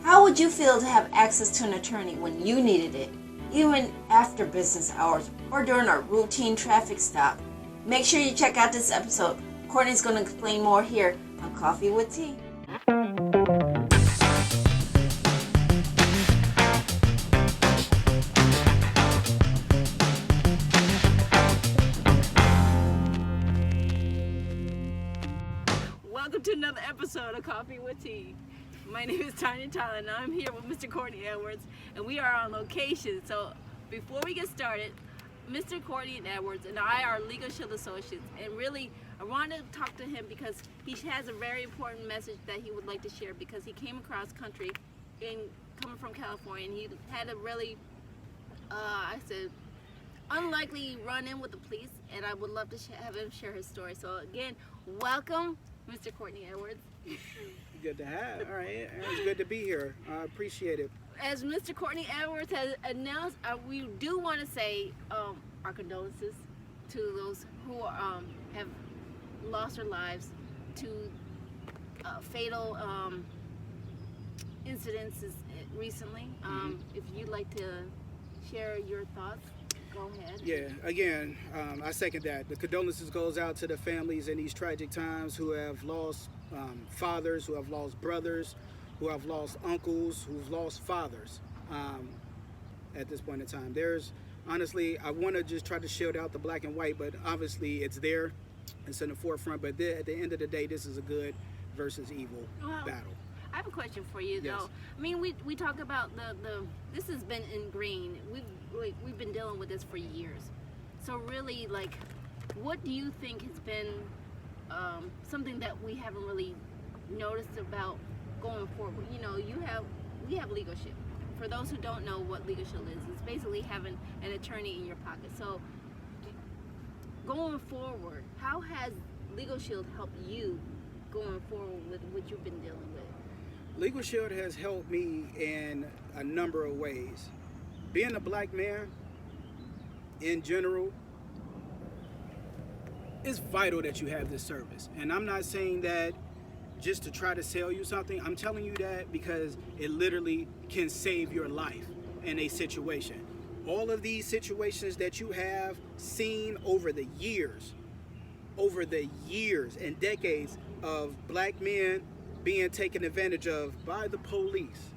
How would you feel to have access to an attorney when you needed it, even after business hours or during a routine traffic stop? Make sure you check out this episode. Courtney's going to explain more here on Coffee with Tea. Welcome to another episode of Coffee with Tea. My name is Tanya Tyler and I'm here with Mr. Courtney Edwards and we are on location. So before we get started, Mr. Courtney Edwards and I are Legalshield associates, and really I want to talk to him because he has a very important message that he would like to share, because he came across country and coming from California, and he had a really unlikely run-in with the police, and I would love to have him share his story. So again, welcome, Mr. Courtney Edwards. Good to have. All right, it's good to be here. I appreciate it. As Mr. Courtney Edwards has announced, we do want to say our condolences to those who have lost their lives to fatal incidences recently. If you'd like to share your thoughts, go ahead. Yeah, again, I second that. The condolences goes out to the families in these tragic times who have lost fathers, who have lost brothers, who have lost uncles, who've lost fathers at this point in time. There's, honestly, I want to just try to shield out the black and white, but obviously it's there, it's in the forefront, but at the end of the day, this is a good versus evil battle. I have a question for you, Yes. though. I mean, we talk about this has been ingrained. We've been dealing with this for years. So really, like, what do you think has been something that we haven't really noticed about going forward? You know, we have Legalshield. For those who don't know what Legalshield is, it's basically having an attorney in your pocket. So going forward, how has Legalshield helped you going forward with what you've been dealing with? Legalshield has helped me in a number of ways. Being a black man, in general, it's vital that you have this service. And I'm not saying that just to try to sell you something. I'm telling you that because it literally can save your life in a situation. All of these situations that you have seen over the years and decades of black men being taken advantage of by the police,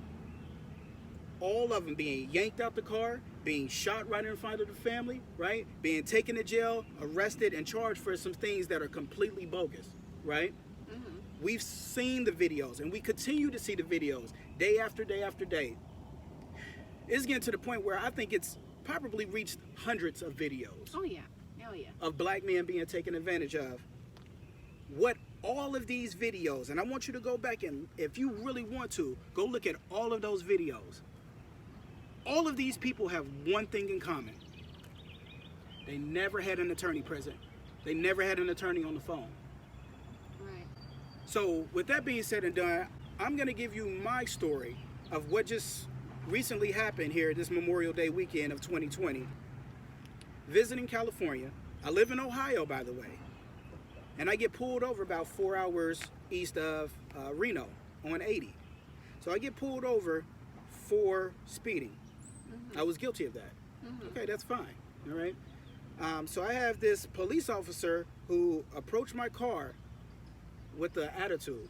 all of them being yanked out the car, being shot right in front of the family, right? Being taken to jail, arrested, and charged for some things that are completely bogus, right? We've seen the videos, and we continue to see the videos day after day after day. It's getting to the point where I think it's probably reached hundreds of videos. Oh yeah. Of black men being taken advantage of. What all of these videos, and I want you to go back and, if you really want to, go look at all of those videos. All of these people have one thing in common. They never had an attorney present. They never had an attorney on the phone. Right. So with that being said and done, I'm going to give you my story of what just recently happened here this Memorial Day weekend of 2020. Visiting California. I live in Ohio, by the way. And I get pulled over about 4 hours east of Reno on 80. So I get pulled over for speeding. I was guilty of that. Okay, that's fine. All right. So I have this police officer who approached my car with the attitude.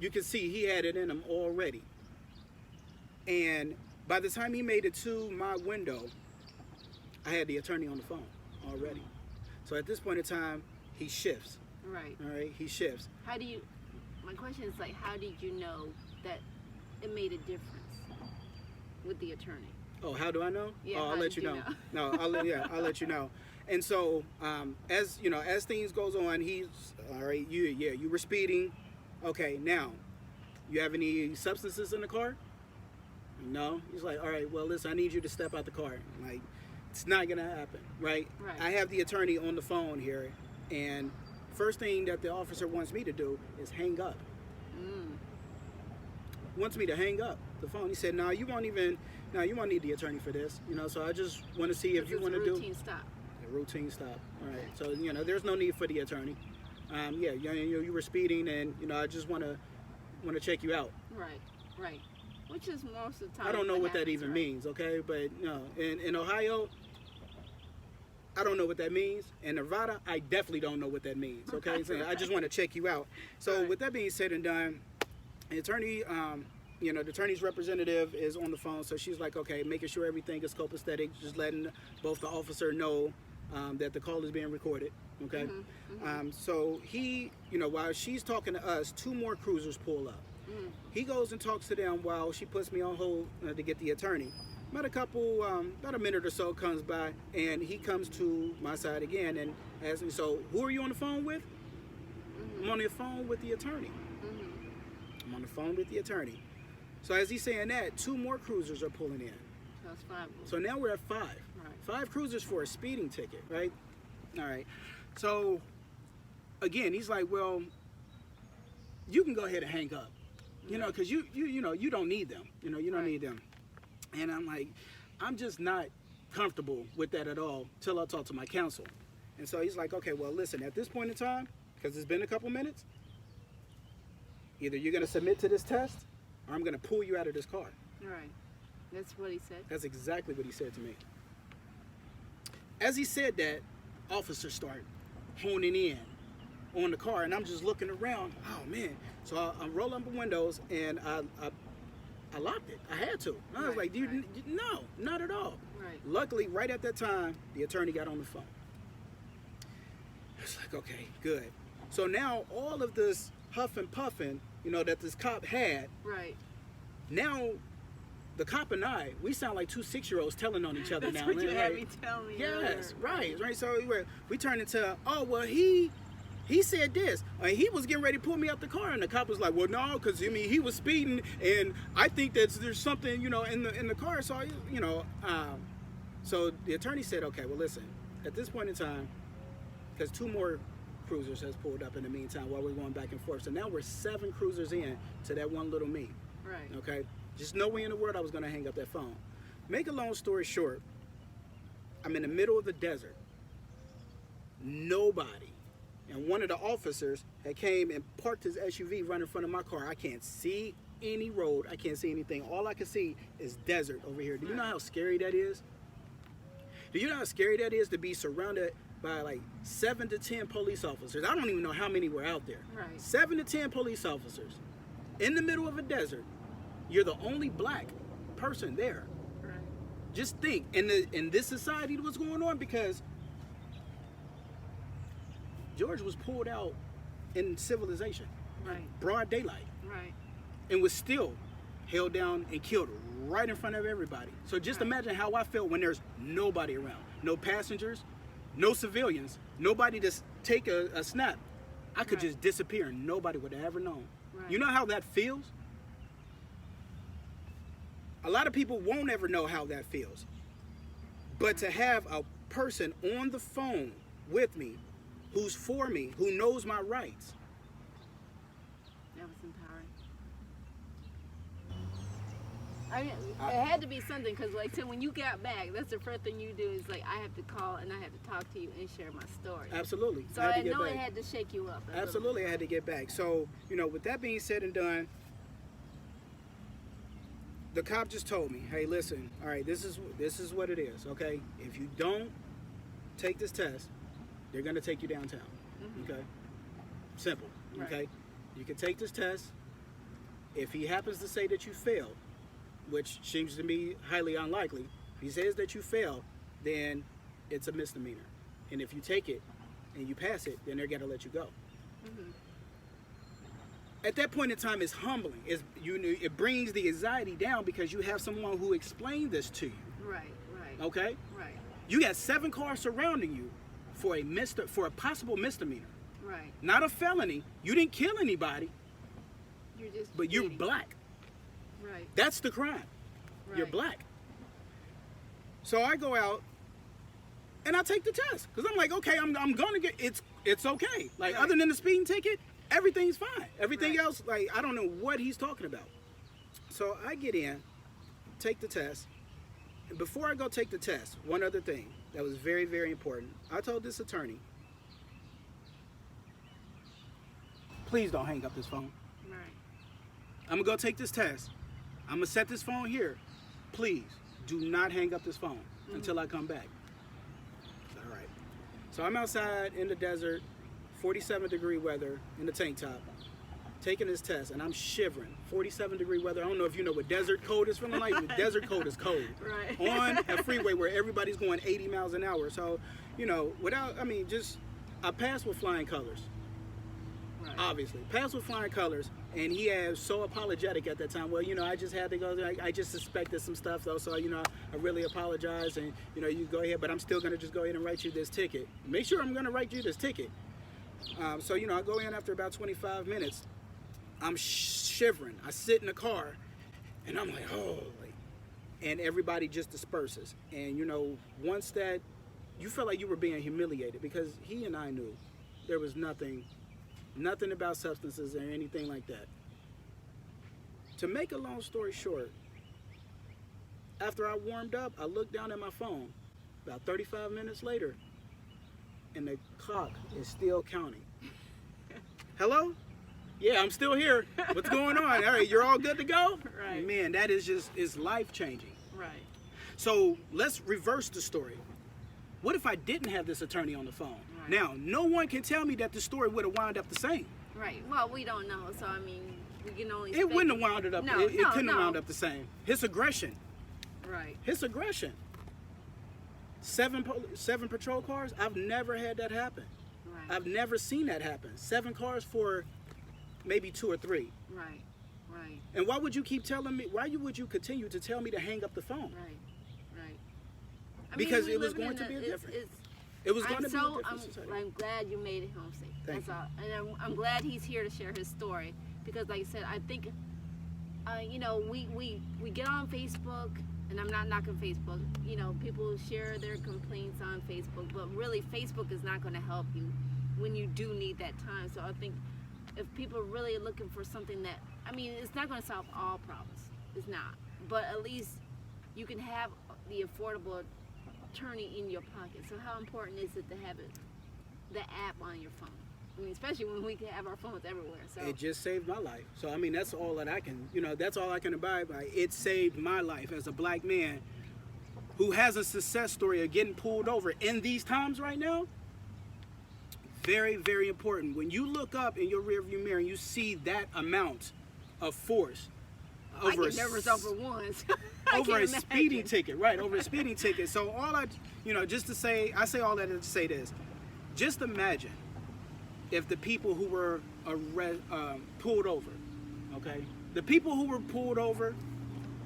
You can see he had it in him already. And by the time he made it to my window, I had the attorney on the phone already. So at this point in time, he shifts. Right. All right, he shifts. My question is, like, how did you know that it made a difference with the attorney? Oh, how do I know? Yeah, I'll let you know. No, I'll let you know. And so, as you know, as things goes on, he's all right. You were speeding. Okay, now, you have any substances in the car? No. He's like, all right. Well, listen, I need you to step out the car. I'm like, it's not gonna happen, right? Right. I have the attorney on the phone here, and first thing that the officer wants me to do is hang up. Wants me to hang up the phone. He said, "No, you won't need the attorney for this. You know, so I just want to see if you want to do a routine stop." A routine stop. All right. So there's no need for the attorney. You were speeding, and I just want to check you out. Right. Which is most of the time. I don't know what that happens, even right? means, okay? But no, in Ohio, I don't know what that means. In Nevada, I definitely don't know what that means, okay? So I just want to check you out. So Right. with that being said and done, the attorney, the attorney's representative is on the phone, so she's like, okay, making sure everything is copacetic, just letting both the officer know that the call is being recorded, okay? So he, while she's talking to us, 2 more cruisers pull up. He goes and talks to them while she puts me on hold to get the attorney. About a minute or so comes by, and he comes to my side again and asks me, so who are you on the phone with? I'm on the phone with the attorney. I'm on the phone with the attorney. So as he's saying that, 2 more cruisers are pulling in. So it's 5. So now we're at 5. Right. 5 cruisers for a speeding ticket, right? All right. So again, he's like, well, you can go ahead and hang up, because you don't need them. You don't Right. need them. And I'm like, I'm just not comfortable with that at all till I talk to my counsel. And so he's like, okay, well, listen, at this point in time, because it's been a couple minutes, either you're going to submit to this test or I'm going to pull you out of this car. Right. That's what he said. That's exactly what he said to me. As he said that, officers start honing in on the car, and I'm just looking around. Oh, man. So I'm rolling up the windows, and I locked it. I had to. I was Right, like, dude, right. no, not at all. Right. Luckily, right at that time, the attorney got on the phone. It's like, okay, good. So now all of this huff and puffing, that this cop had, Right. now the cop and I, we sound like 2 6-year-olds telling on each other That's now. what you right? had me tell me. Yes, earlier. right. So we turned into, oh, well, he said this. He was getting ready to pull me out the car, and the cop was like, well, no, because, he was speeding, and I think that there's something, in the car. So, so the attorney said, okay, well, listen, at this point in time, because 2 more cruisers has pulled up in the meantime while we're going back and forth. So now we're 7 cruisers in to that one little me. Right. Okay? Just no way in the world I was going to hang up that phone. Make a long story short, I'm in the middle of the desert. Nobody. And one of the officers had came and parked his SUV right in front of my car. I can't see any road. I can't see anything. All I can see is desert over here. Do you know how scary that is? Do you know how scary that is to be surrounded by like 7 to 10 police officers? I don't even know how many were out there. Right. 7 to 10 police officers in the middle of a desert. You're the only black person there. Right. Just think in this society what's going on, because George was pulled out in civilization, Right. broad daylight, Right. and was still held down and killed right in front of everybody. So just Right. imagine how I felt when there's nobody around, no passengers, no civilians, nobody to take a snap. I could Right. just disappear and nobody would have ever known. Right. You know how that feels? A lot of people won't ever know how that feels. But to have a person on the phone with me, who's for me, who knows my rights. That was empowering. I mean, it had to be something, because like, so when you got back, that's the first thing you do is like, I have to call and I have to talk to you and share my story. Absolutely. So I know it had to shake you up. a little Absolutely, I had to get back. So, with that being said and done, the cop just told me, hey, listen, all right, this is what it is, okay? If you don't take this test, they're going to take you downtown, okay? Simple, Right. okay? You can take this test. If he happens to say that you failed, which seems to me highly unlikely, if he says that you failed, then it's a misdemeanor. And if you take it and you pass it, then they're going to let you go. At that point in time, it's humbling. It brings the anxiety down because you have someone who explained this to you. Right, right, Okay, right, you got 7 cars surrounding you for a possible misdemeanor, right. not a felony. You didn't kill anybody, You're just. but you're speeding. black. Right. That's the crime. You're Right. black. So I go out and I take the test because I'm like, okay, I'm gonna get it's okay. Like Right. other than the speeding ticket, everything's fine. Everything Right. else, like I don't know what he's talking about. So I get in, take the test. And before I go take the test, one other thing that was very, very important. I told this attorney, please don't hang up this phone. Right. I'm gonna go take this test. I'm gonna set this phone here. Please do not hang up this phone until I come back. All right. So I'm outside in the desert, 47-degree weather in the tank top, taking this test, and I'm shivering. 47-degree weather. I don't know if you know what desert cold is feeling like. But desert cold is cold. Right. On a freeway where everybody's going 80 miles an hour. So, I passed with flying colors. Right. Obviously, passed with flying colors, and he was so apologetic at that time. Well, I just had to go. I just suspected some stuff though, so I really apologize, and you go ahead, but I'm still gonna just go ahead and write you this ticket. Make sure I'm gonna write you this ticket. So I go in after about 25 minutes. I'm shivering. I sit in the car, and I'm like, holy, and everybody just disperses. And once that, you felt like you were being humiliated because he and I knew there was nothing about substances or anything like that. To make a long story short, after I warmed up, I looked down at my phone about 35 minutes later, and the clock is still counting. Hello? Yeah, I'm still here. What's going on? All right, you're all good to go? Right. Man, that is it's life-changing. Right. So let's reverse the story. What if I didn't have this attorney on the phone? Right. Now, no one can tell me that the story would have wound up the same. Right. Well, we don't know, so I mean, we can only. It wouldn't have wound up. No, it couldn't have no. wound up the same. His aggression. Right. His aggression. 7 patrol cars. I've never had that happen. Right. I've never seen that happen. 7 cars for maybe 2 or 3. Right. Right. And why would you keep telling me? Why would you continue to tell me to hang up the phone? Right. Right. I Because mean, it was living going in to be a different. It's, It was going to be a so different society. I'm glad you made it home safe. Thank That's all. And I'm glad he's here to share his story because, like I said, I think, we get on Facebook, and I'm not knocking Facebook. People share their complaints on Facebook, but really, Facebook is not going to help you when you do need that time. So I think if people are really looking for something that, it's not going to solve all problems. It's not. But at least you can have the affordable attorney in your pocket. So how important is it to have the app on your phone? Especially when we can have our phones everywhere. So it just saved my life. So that's all that I can, that's all I can abide by. It saved my life as a black man who has a success story of getting pulled over in these times right now. Very, very important. When you look up in your rearview mirror and you see that amount of force I get nervous over ones. over a speeding ticket, right? Over a speeding ticket. So all I say all that to say this. Just imagine if the people who were pulled over, okay? The people who were pulled over,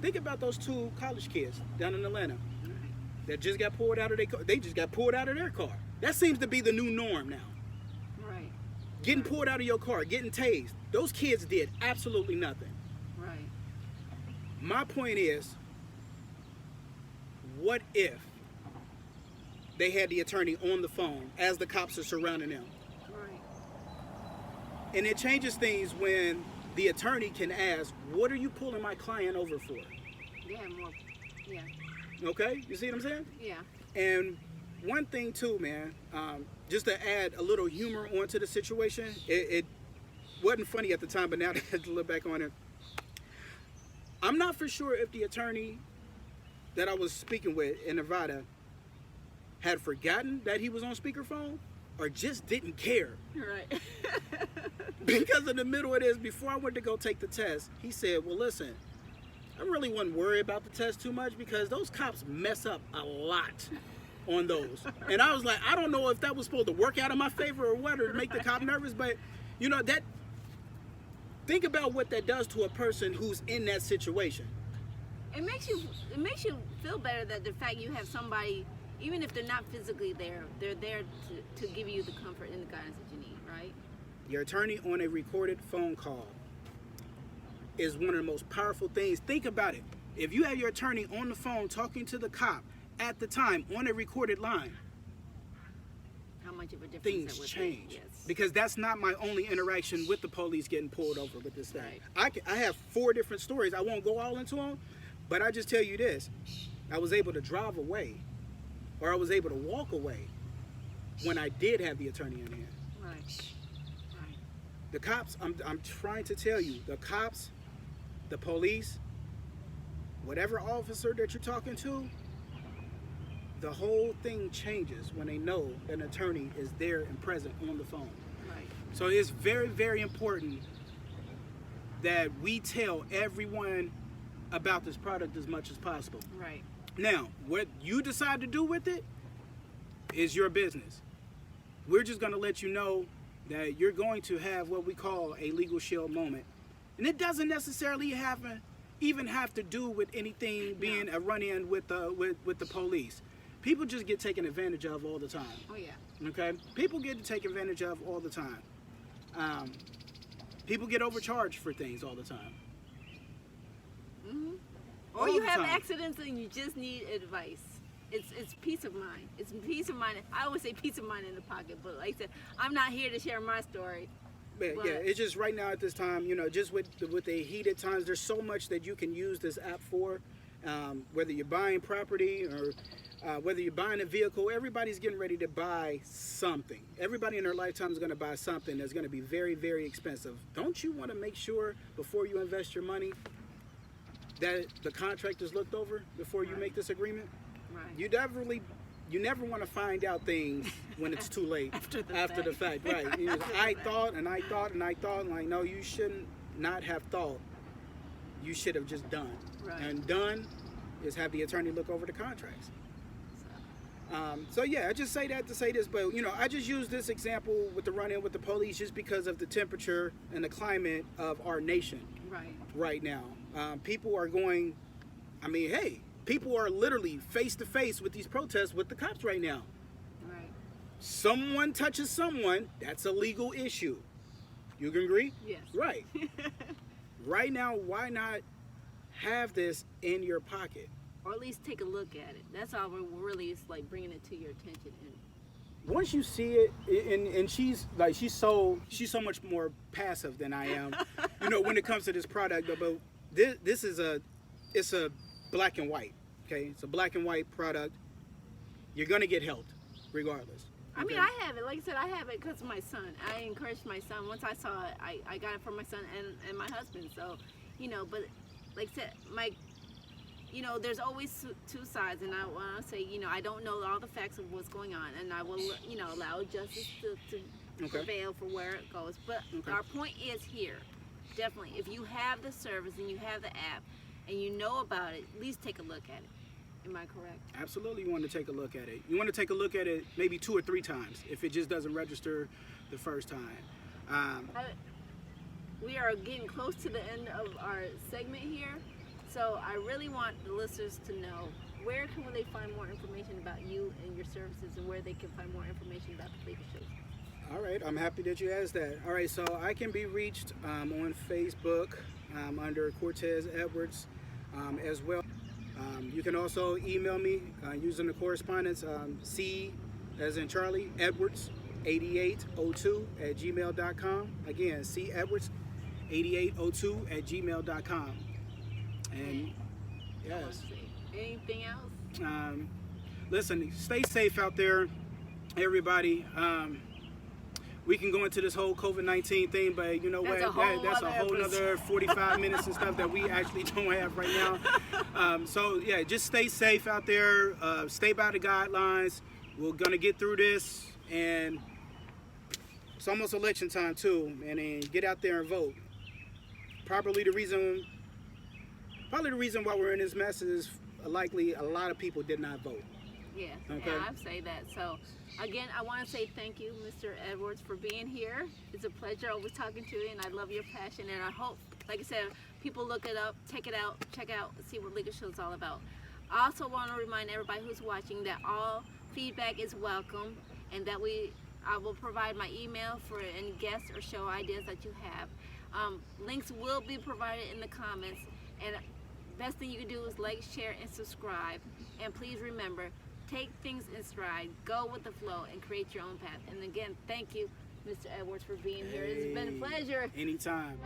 think about those 2 college kids down in Atlanta that just got pulled out of their car. They just got pulled out of their car. That seems to be the new norm now. Right. Getting pulled out of your car, getting tased. Those kids did absolutely nothing. Right. My point is, what if they had the attorney on the phone as the cops are surrounding them? Right. And it changes things when the attorney can ask, what are you pulling my client over for? Yeah, more. Yeah. Okay? You see what I'm saying? Yeah. And one thing too, man, just to add a little humor onto the situation, it wasn't funny at the time, but now that I have to look back on it, I'm not for sure if the attorney that I was speaking with in Nevada had forgotten that he was on speakerphone or just didn't care. Right. Because in the middle of this, before I went to go take the test, he said, well, listen, I really wouldn't worry about the test too much because those cops mess up a lot on those. And I was like, I don't know if that was supposed to work out in my favor or what, or make the cop nervous, but that, think about what that does to a person who's in that situation. It makes you feel better that the fact you have somebody, even if they're not physically there, they're there to give you the comfort and the guidance that you need, right? Your attorney on a recorded phone call is one of the most powerful things. Think about it. If you have your attorney on the phone talking to the cop at the time on a recorded line, How much of a difference things that would change. be. Yes. Because that's not my only interaction with the police getting pulled over with this thing. Right. I have 4 different stories. I won't go all into them, but I just tell you this. I was able to drive away, or I was able to walk away when I did have the attorney in hand. Right. Right. The cops, I'm trying to tell you, the cops, the police, whatever officer that you're talking to, the whole thing changes when they know an attorney is there and present on the phone. Right. So it's very, very important that we tell everyone about this product as much as possible. Right. Now, what you decide to do with it is your business. We're just going to let you know that you're going to have what we call a Legalshield moment. And it doesn't necessarily even have to do with anything being a run-in with the police. People just get taken advantage of all the time. Oh, yeah. Okay? People get taken advantage of all the time. People get overcharged for things all the time. Mm-hmm. All Or you the have time. accidents and you just need advice. It's peace of mind. It's peace of mind. I always say peace of mind in the pocket, but like I said, I'm not here to share my story. But yeah, it's just right now at this time, just with the heated times, there's so much that you can use this app for. Whether you're buying property or whether you're buying a vehicle, everybody's getting ready to buy something. Everybody in their lifetime is going to buy something that's going to be very, very expensive. Don't you want to make sure before you invest your money that the contract is looked over before you make this agreement? Right. You never want to find out things when it's too late. After the fact, right. I thought, and like, no, you shouldn't not have thought. You should have just done. Right. And done is have the attorney look over the contracts. So yeah, I just say that to say this, but I just use this example with the run-in with the police just because of the temperature and the climate of our nation right now. People are going, people are literally face to face with these protests with the cops right now. Right. Someone touches someone, that's a legal issue. You can agree? Yes. Right. Right now, why not have this in your pocket? Or at least take a look at it. That's all we're really is like bringing it to your attention. And Once you see it, and she's so much more passive than I am, when it comes to this product. But this is it's a black and white. Okay, it's a black and white product. You're gonna get helped, regardless. I mean, okay? I have it. Like I said, I have it because of my son. I encouraged my son. Once I saw it, I got it for my son and my husband. So, but like I said, there's always two sides. And I want to say, I don't know all the facts of what's going on. And I will, allow justice to prevail for where it goes. But our point is here, definitely, if you have the service and you have the app and you know about it, at least take a look at it. Am I correct? Absolutely, you want to take a look at it. You want to take a look at it maybe 2 or 3 times if it just doesn't register the first time. We are getting close to the end of our segment here, so I really want the listeners to know where can they find more information about you and your services, and where they can find more information about the Legalshield. All right, I'm happy that you asked that. All right, so I can be reached on Facebook under Cortez Edwards as well. You can also email me using the correspondence C as in Charlie Edwards 8802 at gmail.com. Again, C Edwards 8802 at gmail.com. And yes. Anything else? Listen, stay safe out there, everybody. We can go into this whole COVID-19 thing, but you know what? That's a whole other 45 minutes and stuff that we actually don't have right now. So yeah, just stay safe out there. Stay by the guidelines. We're gonna get through this, and it's almost election time too. And then get out there and vote. Probably the reason why we're in this mess is likely a lot of people did not vote. Yes, okay. Yeah, I'd say that. So, again, I want to say thank you, Mr. Edwards, for being here. It's a pleasure always talking to you, and I love your passion. And I hope, like I said, people look it up, check it out, see what Legalshield is all about. I also want to remind everybody who's watching that all feedback is welcome, and that I will provide my email for any guests or show ideas that you have. Links will be provided in the comments, and best thing you can do is like, share, and subscribe. And please remember, take things in stride, go with the flow, and create your own path. And again, thank you, Mr. Edwards, for being here. It's been a pleasure. Anytime.